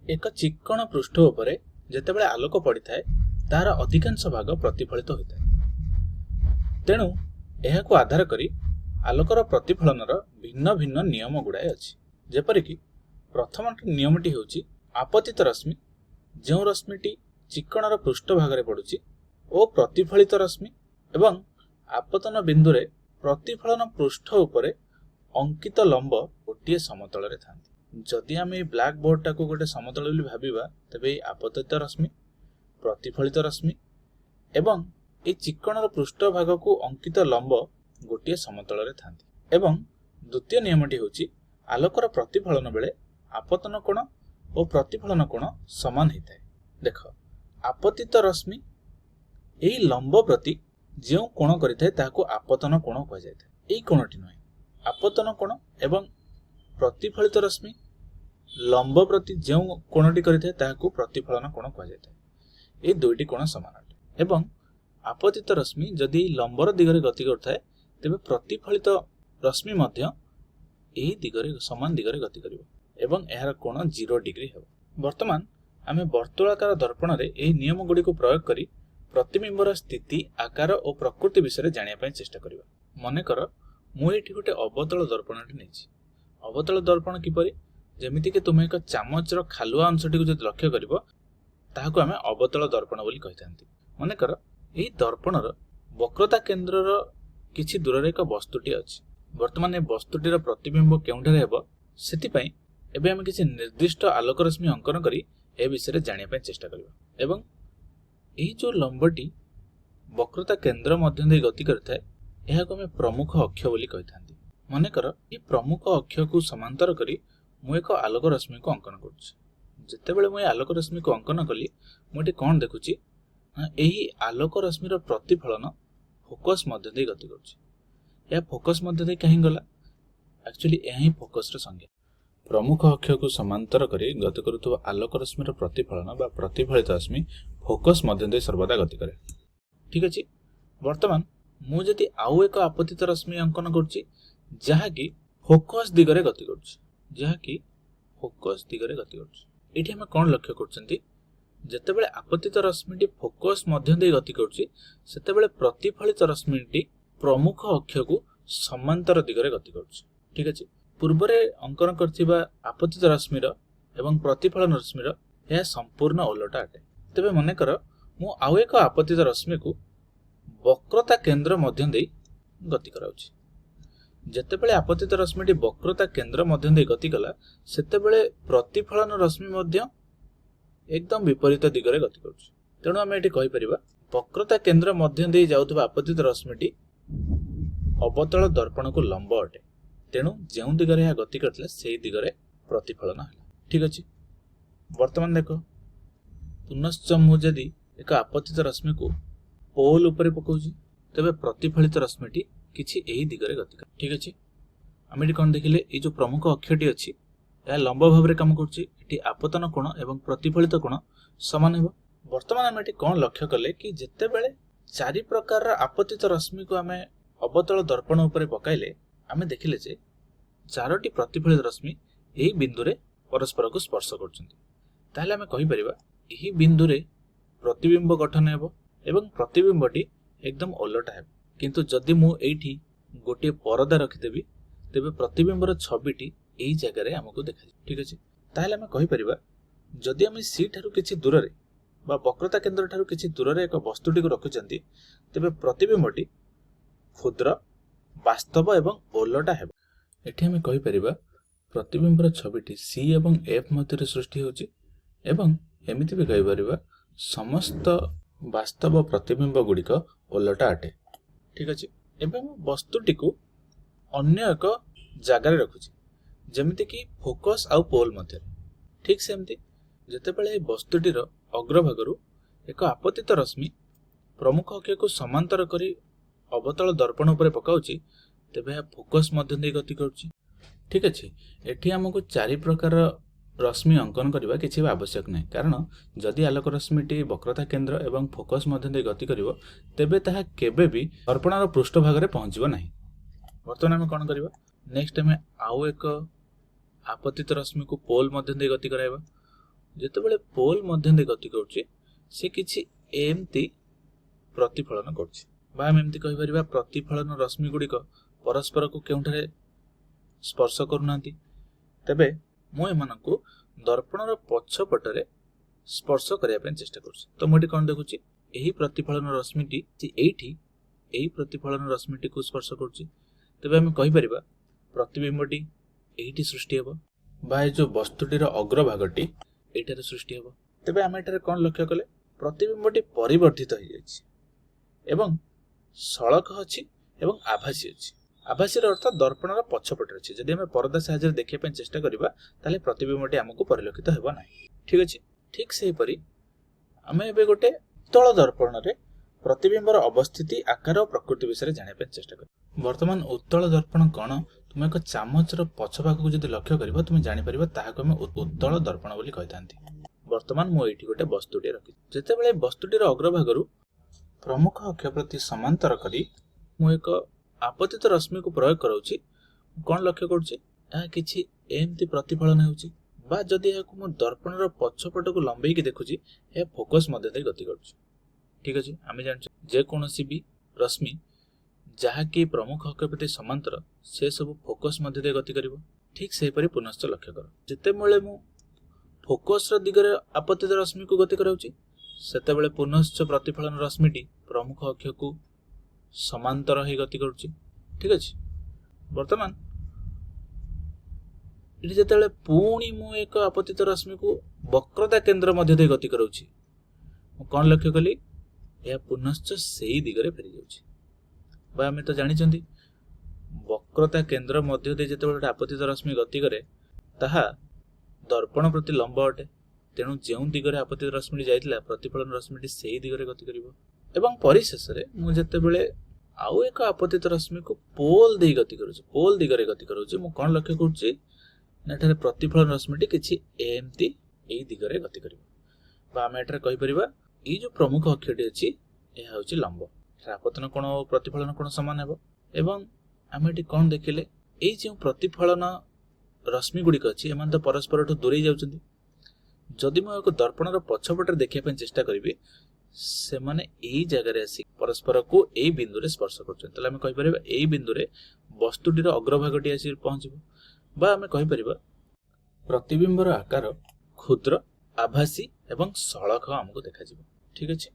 एक चिक्कण पृष्ठ उपरे जेतेबेले आलोक पड़िଥାଏ तार अधिकांश भाग प्रतिफलित होता है। तेणु एहाकु आधार करी आलोकर प्रतिफलनर भिन्न भिन्न नियम गुड़ाए अछि। जेपरिक प्रथम नियमटी होछि आपतित रश्मि जो रश्मिटी चिक्कणर पृष्ठ भागरे पड़ुछि ओ प्रतिफलित रश्मि एवं आपतन बिंदुरे प्रतिफलन पृष्ठ उपरे अंकित लंब गोटे समतल रे थांती। जदि आम ब्लैक बोर्ड टाको गोटे समतल बोली भाबिबा तबे आपतित रश्मि प्रतिफलित रश्मि एवं ए चिक्कणर पृष्ठ भाग को अंकित लंब गोटे समतल रे थांती। एवं द्वितीय नियमटी होछि आलोकर प्रतिफलन बेले आपतन कोण और प्रतिफलन कोण समान होता है। देख आपतित रश्मि एई लंब प्रति जो कोण करिଥାଏ ताको आपतन कोण कह जायते। एई कोणटी नय आपतन कोण एवं प्रतिफलित रश्मि लंब प्रति जो कोणटी करिଥାଏ ताको प्रतिफलन कोण कह जायते। ए दुईटी कोण समान अटे। एवं आपतित रश्मि जदि लंबर दिगरे गति करथाय तेबे प्रतिफलित रश्मि मध्य एही दिगरे समान दिगरे गति करिवो एवं एहार कोण 0 डिग्री हेबो। वर्तमान आमे वर्तुलाकार दर्पण रे एही नियम गुडी को प्रयोग करी प्रतिबिंबर स्थिति आकार और प्रकृति विषय जानिया पय चेष्टा करिवा। मने कर मु एठी गोटे अवतल दर्पणटी नेछि। अवतल दर्पण किपरि जेमिति कि तुमे एक चामच रो खालुआ अंशटी को जदि लक्ष्य करिवो ताहाको आमे अवतल दर्पण बोली कहिथांती। मने कर एही दर्पणर वक्रता केंद्रर किछि दूर रे एक वस्तुटी अछि। वर्तमान ए वस्तुटीर प्रतिबिंब केउठारे हेबो सेति पय एबे आमे किछि निर्दिष्ट आलोक रश्मि अंकन करी ए विषय जानिया पय चेष्टा करिवा। एवं एही जो लंबटी वक्रता केंद्र मध्य दे गति करथाय एहाको आमे प्रमुख अक्ष बोली कहिथांती। मने कर ए प्रमुख अक्ष को समांतर करी मु एक आलोक रश्मि को अंकन करूछि। जेतेबेले मु आलोक रश्मि को अंकन कली मुटी कोन देखुछि एही आलोक रश्मिर प्रतिफलन फोकस मध्य दे गति करूछि। या फोकस मध्य दे कहीं गला एक्चुअली एही फोकस र संज्ञा। प्रमुख अक्ष को समांतर करी गति करूथबा आलोक रश्मिर प्रतिफलन बा प्रतिफलित रश्मि फोकस मध्य दे सर्वदा गति करे। ठीक अछि। वर्तमान मु जदि आउ एक आपतित रश्मि अंकन करूछि जहा कि फोकस दिगरे गति करूछि एठी हम कोन लक्ष्य करछंती जेतेबेले आपतित रश्मिटी फोकस मध्य दे गति करूछि सेतेबेले प्रतिफलित रश्मिटी प्रमुख अक्ष को समांतर दिगरे गति करूछि। ठीक अछि। पूर्वरे अंकन करथिबा आपतित रश्मिर एवं प्रतिफलन रश्मिर यह संपूर्ण ओलटा अटे। तबे मने कर मु आउ एक आपतित रश्मि को वक्रता केंद्र मध्य दे गति कराउछि। जेतेबेले आपतित रश्मिटी वक्रता केंद्र मध्य दे गति कला सेतेबेले प्रतिफलन रश्मि मध्य एकदम विपरीत दिगरे गति करूछि। तेणु आमे एठी कहि परिबा वक्रता केंद्र मध्य दे जाउतबा आपतित रश्मिटी अवतल दर्पण को लंब अटे। तेणु जेउ दिगरे या गति करथिला सेही दिगरे प्रतिफलन हला। ठीक अछि। वर्तमान देखो पुनश्च मु जदि एक आपतित रश्मि को पोल ऊपर पकाउछि तबे प्रतिफलित रश्मिटी किछि एही दिगरे गति कर। ठीक अछि। हम एठी कोन देखिले ए जो प्रमुख अक्षटी अछि या लंब भाव रे काम करछि एठी आपतन कोण एवं प्रतिफलित कोण समान हेबो। वर्तमान हम एठी कोन लक्ष्य कले कि जेतेबेले चारि प्रकार आपतित रश्मि को हमें अवतल दर्पण ऊपर पकाइले आमे देखिले जे चारोटी प्रतिफलित रश्मि एही बिंदु रे परस्पर को स्पर्श करछन्ती। ताहले आमे कहि परिबा एही बिंदु रे प्रतिबिंब गठन हेबो एवं प्रतिबिंबटी एकदम ओलटा हेबो। किंतु जदि मु एठी गोटे परदा रखि देबी तेबे प्रतिबिंबर छबिटी एही जगह रे हमकु देखाइ। ठीक अछि। ताहले आमे कहि परिबा जदि आमे सी ठारू किछि दूर रे बा वक्रता केंद्र ठारू किछि दूर रे एक वस्तुटी को रखुचंती तेबे प्रतिबिंबटी क्षुद्र वास्तव एवं ओलटा हेबो। एठी हमें कहि परिबा प्रतिबिंबर छबिटी सी एवं एफ मध्य सृष्टि होछि एवं एमिति भी कहि परिबा समस्त वास्तव प्रतिबिंब गुडिक ओलटा अटे। ठीक अछि। एबे मु वस्तुटी को अन्य एक जगह रे रखुछि जेमिति कि फोकस आउ पोल मध्य। ठीक सेमति जेतेबेले वस्तुटीर अग्रभागरु एक आपतित रश्मि प्रमुख अक्ष को समांतर करी अवतल दर्पण ऊपर पकाउछि तेबे फोकस मध्य दे गति करूछि। ठीक अछि। एठी हमकु चारि प्रकार रश्मि अंकन करबा किछि आवश्यक नै कारण जदि आलोक रश्मिटी वक्रता केंद्र एवं फोकस मध्य दे गति करिवो तेबे ताहा केबे भी दर्पणर पृष्ठ भाग रे पहुंचबो नाही। वर्तमान हम कोन करबा नेक्स्ट हम आउ एक आपतित रश्मि को पोल मध्य दे गति कराइबा। ଯେତେବେଳେ ପୋଲ ମଧ୍ୟ ଦେଇ ଗତି କରୁଛି ସେ କିଛି ଏମିତି ପ୍ରତିଫଳନ କରୁଛି ବା ଆମେ ଏମିତି କହିପାରିବା ପ୍ରତିଫଳନ ରଶ୍ମି ଗୁଡ଼ିକ ପରସ୍ପରକୁ କେଉଁଠାରେ ସ୍ପର୍ଶ କରୁନାହାନ୍ତି। ତେବେ ମୁଁ ଏମାନଙ୍କୁ ଦର୍ପଣର ପଛପଟରେ ସ୍ପର୍ଶ କରିବା ପାଇଁ ଚେଷ୍ଟା କରୁଛି। ତ ମୁଁ ଏଠି କଣ ଦେଖୁଛି, ଏହି ପ୍ରତିଫଳନ ରଶ୍ମିଟି ଏଇଠି ଏହି ପ୍ରତିଫଳନ ରଶ୍ମିଟିକୁ ସ୍ପର୍ଶ କରୁଛି। ତେବେ ଆମେ କହିପାରିବା ପ୍ରତିବିମ୍ବଟି ଏଇଠି ସୃଷ୍ଟି ହେବ ବା ଏ ଯୋଉ ବସ୍ତୁଟିର ଅଗ୍ରଭାଗଟି ଏଇଠାରେ ସୃଷ୍ଟି ହେବ। ତେବେ ଆମେ ଏଠାରେ କଣ ଲକ୍ଷ୍ୟ କଲେ, ପ୍ରତିବିମ୍ବଟି ପରିବର୍ଦ୍ଧିତ ହେଇଯାଇଛି ଏବଂ ସଳଖ ଅଛି ଏବଂ ଆଭାସୀ ଅଛି। ଆଭାସୀର ଅର୍ଥ ଦର୍ପଣର ପଛପଟରେ ଅଛି। ଯଦି ଆମେ ପରଦା ସାହାଯ୍ୟରେ ଦେଖିବା ପାଇଁ ଚେଷ୍ଟା କରିବା ତାହେଲେ ପ୍ରତିବିମ୍ବଟି ଆମକୁ ପରିଲକ୍ଷିତ ହେବ ନାହିଁ। ଠିକ ଅଛି। ଠିକ ସେହିପରି ଆମେ ଏବେ ଗୋଟେ ଉତ୍ତଳ ଦର୍ପଣରେ ପ୍ରତିବିମ୍ବର ଅବସ୍ଥିତି, ଆକାର ଓ ପ୍ରକୃତି ବିଷୟରେ ଜାଣିବା ପାଇଁ ଚେଷ୍ଟା କରିବା। ବର୍ତ୍ତମାନ ଉତ୍ତଳ ଦର୍ପଣ କଣ, ତୁମେ ଏକ ଚାମଚର ପଛ ଭାଗକୁ ଯଦି ଲକ୍ଷ୍ୟ କରିବ ତୁମେ ଜାଣିପାରିବ ତାହାକୁ ଆମେ ଉତ୍ତଳ ଦର୍ପଣ ବୋଲି କହିଥାନ୍ତି। ବର୍ତ୍ତମାନ ମୁଁ ଏଇଠି ଗୋଟେ ବସ୍ତୁଟିଏ ରଖିଛି। ଯେତେବେଳେ ବସ୍ତୁଟିର ଅଗ୍ରଭାଗରୁ ପ୍ରମୁଖ ଅକ୍ଷ ପ୍ରତି ସମାନ୍ତର କରି ମୁଁ ଏକ ଆପତିତ ରଶ୍ମିକୁ ପ୍ରୟୋଗ କରାଉଛି, କଣ ଲକ୍ଷ୍ୟ କରୁଛି, ଏହା କିଛି ଏମିତି ପ୍ରତିଫଳନ ହେଉଛି ବା ଯଦି ଏହାକୁ ମୁଁ ଦର୍ପଣର ପଛପଟକୁ ଲମ୍ବେଇକି ଦେଖୁଛି ଏହା ଫୋକସ ମଧ୍ୟ ଦେଇ ଗତି କରୁଛି। ଠିକ ଅଛି। ଆମେ ଜାଣିଛୁ ଯେକୌଣସି ବି ରଶ୍ମି ଯାହାକି ପ୍ରମୁଖ ଅକ୍ଷ ପ୍ରତି ସମାନ୍ତର ସେ ସବୁ ଫୋକସ ମଧ୍ୟ ଦେଇ ଗତି କରିବ। ଠିକ ସେହିପରି ପୁନଶ୍ଚ ଲକ୍ଷ୍ୟ କର, ଯେତେବେଳେ ମୁଁ ଫୋକସର ଦିଗରେ ଆପତିତ ରଶ୍ମିକୁ ଗତି କରାଉଛି ସେତେବେଳେ ପୁନଶ୍ଚ ପ୍ରତିଫଳନ ରଶ୍ମିଟି ପ୍ରମୁଖ ଅକ୍ଷକୁ ସମାନ୍ତର ହେଇ ଗତି କରୁଛି। ଠିକ ଅଛି। ବର୍ତ୍ତମାନ ଏଠି ଯେତେବେଳେ ପୁଣି ମୁଁ ଏକ ଆପତିତ ରଶ୍ମିକୁ ବକ୍ରତା କେନ୍ଦ୍ର ମଧ୍ୟ ଦେଇ ଗତି କରାଉଛି, ମୁଁ କଣ ଲକ୍ଷ୍ୟ କଲି, ଏହା ପୁନଶ୍ଚ ସେଇ ଦିଗରେ ଫେରି ଯାଉଛି। ବା ଆମେ ତ ଜାଣିଛନ୍ତି ବକ୍ରତା କେନ୍ଦ୍ର ମଧ୍ୟ ଦେଇ ଯେତେବେଳେ ଗୋଟେ ଆପତିତ ରଶ୍ମି ଗତି କରେ ତାହା ଦର୍ପଣ ପ୍ରତି ଲମ୍ବ ଅଟେ। ତେଣୁ ଯେଉଁ ଦିଗରେ ଆପତିତ ରଶ୍ମିଟି ଯାଇଥିଲା ପ୍ରତିଫଳନ ରଶ୍ମିଟି ସେଇ ଦିଗରେ ଗତି କରିବ। ଏବଂ ପରିଶେଷରେ ମୁଁ ଯେତେବେଳେ ଆଉ ଏକ ଆପତିତ ରଶ୍ମିକୁ ପୋଲ ଦେଇ ଗତି କରୁଛି, ପୋଲ ଦିଗରେ ଗତି କରୁଛି, ମୁଁ କଣ ଲକ୍ଷ୍ୟ କରୁଛି, ଏଠାରେ ପ୍ରତିଫଳନ ରଶ୍ମିଟି କିଛି ଏମିତି ଏଇ ଦିଗରେ ଗତି କରିବ। ବା ଆମେ ଏଠାରେ କହିପାରିବା ଏଇ ଯୋଉ ପ୍ରମୁଖ ଅକ୍ଷଟି ଅଛି ଏହା ହେଉଛି ଲମ୍ବ। ଆପତନ କୋଣ ଓ ପ୍ରତିଫଳନ କୋଣ ସମାନ ହେବ। ଏବଂ ଆମେ ଏଠି କଣ ଦେଖିଲେ, ଏଇ ଯେଉଁ ପ୍ରତିଫଳନ ରଶ୍ମି ଗୁଡ଼ିକ ଅଛି ଏମାନେ ତ ପରସ୍ପରଠୁ ଦୂରେଇ ଯାଉଛନ୍ତି। ଯଦି ମୁଁ ଏକ ଦର୍ପଣର ପଛପଟରେ ଦେଖିବା ପାଇଁ ଚେଷ୍ଟା କରିବି ସେମାନେ ଏଇ ଜାଗାରେ ଆସି ପରସ୍ପରକୁ ଏଇ ବିନ୍ଦୁରେ ସ୍ପର୍ଶ କରୁଛନ୍ତି। ତାହେଲେ ଆମେ କହିପାରିବା ଏଇ ବିନ୍ଦୁରେ ବସ୍ତୁଟିର ଅଗ୍ରଭାଗଟି ଆସି ପହଞ୍ଚିବ। ବା ଆମେ କହିପାରିବା ପ୍ରତିବିମ୍ବର ଆକାର କ୍ଷୁଦ୍ର, ଆଭାସୀ ଏବଂ ସଳଖ ଆମକୁ ଦେଖାଯିବ। ଠିକ ଅଛି।